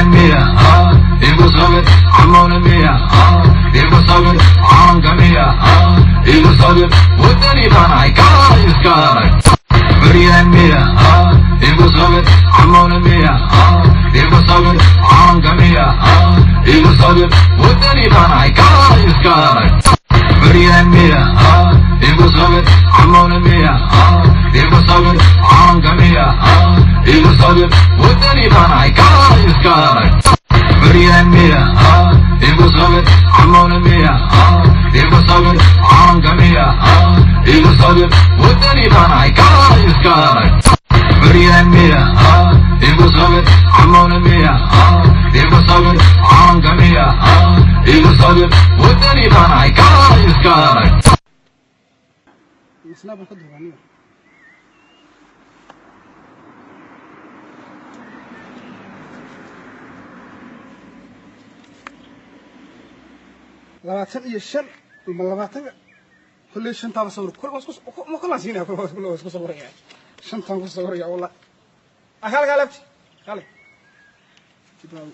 Mia, it was solid, I'm on a Mia, it was solid, I'm Gamia, it was solid, what any fun I got is got. Mia, it was solid, I'm on a Mia, it was solid, I'm Gamia, it was solid, what any fun I got is got. Mia, it was solid, I'm on a Mia, it was solid, I'm Gamia, it was solid, what any fun I got is got. Mia, it was solid, I'm on a Mia, it was solid, I'm Gamia, it was solid, what any fun I got is got. Mia, it was solid, I'm on a Mia, it was solid, I'm Gamia, it was solid, what any fun I got is got. labaatan iyo shan ma labaatan kulli shanta sawir ma kala siinaa kulli isku sawiraya shanta ku sawiraya wala akal galabti kale tibaw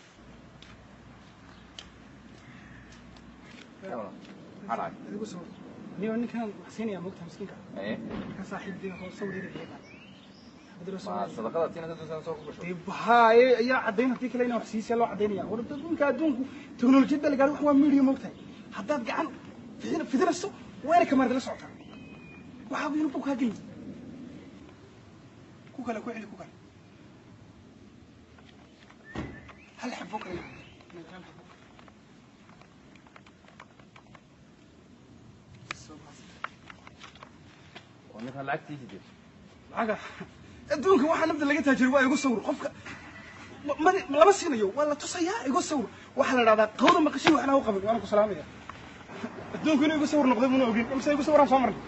hala igu sawir niyo ninkan siinaya mugta miskiinka ka saaxiibdiina oo sawirada صدقات تينا تدوسان سوق بشو هاي يا عدينا فيك لينا وحسيس يلا عدينا ورد دونك ادونك تكنولوجيا اللي قالوا هو ميديا موقتها حداد قعن في درسه وين كمان لا سوقها وحاولوا بوك هاجين كوكا لا كوعلي كوكا هل حبوك يا ونحن لعبتي جديد عقا adduunka waxa nabda laga taajir waa igu sawir qofka laba sinayo wala tusaya igu sawir waxa la raada qowda maqashii waxna u qabin waan ku salaamaya adduunka inuu igu sawir noqday muna ogin imsa igu sawiraan soo marnay